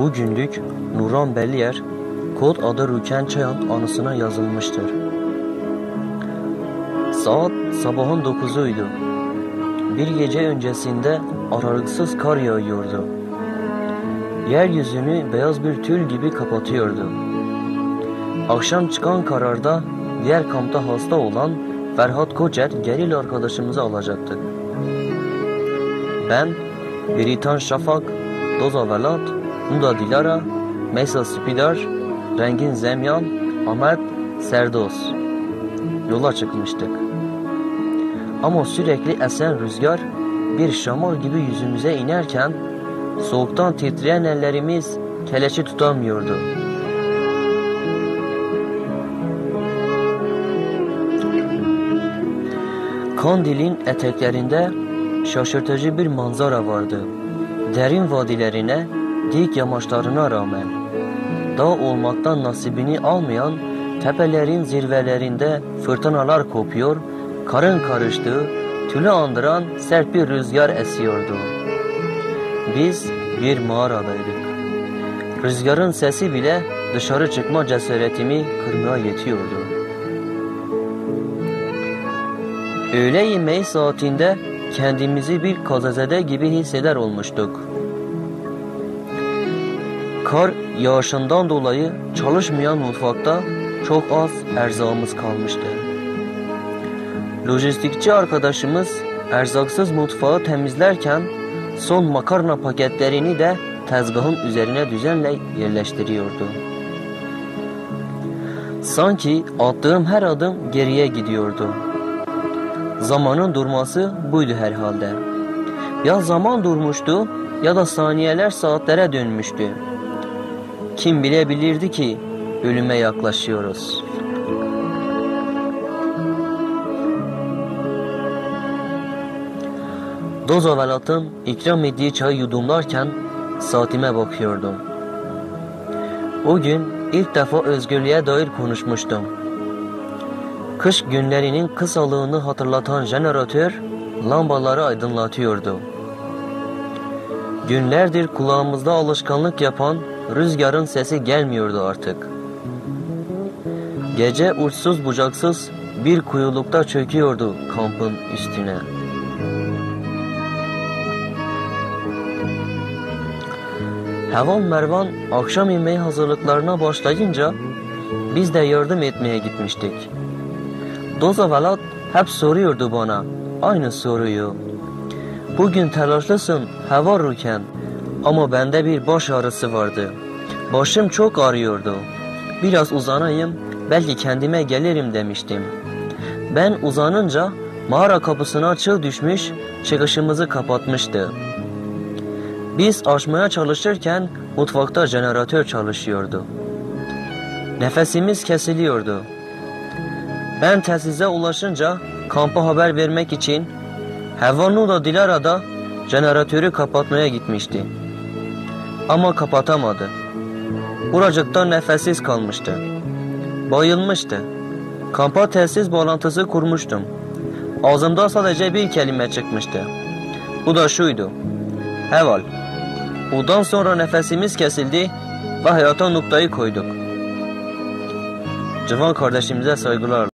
Bugünlük Nuran Belliyer, kod adı Rüken Çayan anısına yazılmıştır. Saat sabahın 9'uydu. Bir gece öncesinde aralıksız kar yağıyordu. Yeryüzünü beyaz bir tül gibi kapatıyordu. Akşam çıkan kararda diğer kampta hasta olan Ferhat Koçer geril arkadaşımızı alacaktık. Ben, Biritan Şafak, Doza Velat, Nuda Dilara, Mesa Spidar, Rengin Zemyan, Ahmet Serdos yola çıkmıştık. Ama sürekli esen rüzgar bir şamal gibi yüzümüze inerken soğuktan titreyen ellerimiz keleşi tutamıyordu. Kandil'in eteklerinde şaşırtıcı bir manzara vardı. Derin vadilerine, dik yamaçlarına rağmen dağ olmaktan nasibini almayan tepelerin zirvelerinde fırtınalar kopuyor, karın karıştığı, tülü andıran sert bir rüzgar esiyordu. Biz bir mağaradaydık. Rüzgarın sesi bile dışarı çıkma cesaretimi kırmaya yetiyordu. Öğle yemeği saatinde kendimizi bir kazazede gibi hisseder olmuştuk. Kar yağışından dolayı çalışmayan mutfakta çok az erzağımız kalmıştı. Lojistikçi arkadaşımız erzaksız mutfağı temizlerken son makarna paketlerini de tezgahın üzerine düzenle yerleştiriyordu. Sanki attığım her adım geriye gidiyordu. Zamanın durması buydu herhalde. Ya zaman durmuştu ya da saniyeler saatlere dönmüştü. Kim bilebilirdi ki ölüme yaklaşıyoruz. Doza Velat'ın ikram ettiği çayı yudumlarken saatime bakıyordum. O gün ilk defa özgürlüğe dair konuşmuştum. Kış günlerinin kısalığını hatırlatan jeneratör lambaları aydınlatıyordu. Günlerdir kulağımızda alışkanlık yapan rüzgarın sesi gelmiyordu artık. Gece uçsuz bucaksız bir kuyulukta çöküyordu kampın üstüne. Hevan Mervan akşam yemeği hazırlıklarına başlayınca biz de yardım etmeye gitmiştik. Doza Velat hep soruyordu bana aynı soruyu. Bugün telaşlısın hava Rüken, ama bende bir baş ağrısı vardı. Başım çok ağrıyordu. Biraz uzanayım, belki kendime gelirim demiştim. Ben uzanınca mağara kapısına çığ düşmüş, çıkışımızı kapatmıştı. Biz açmaya çalışırken mutfakta jeneratör çalışıyordu. Nefesimiz kesiliyordu. Ben telsize ulaşınca kampa haber vermek için Nuda Dilara da jeneratörü kapatmaya gitmişti. Ama kapatamadı. Buracıkta nefessiz kalmıştı. Bayılmıştı. Kampa telsiz bağlantısı kurmuştum. Ağzımda sadece bir kelime çıkmıştı. Bu da şuydu: Heval. Bundan sonra nefesimiz kesildi ve hayata noktayı koyduk. Civan kardeşimize saygılar.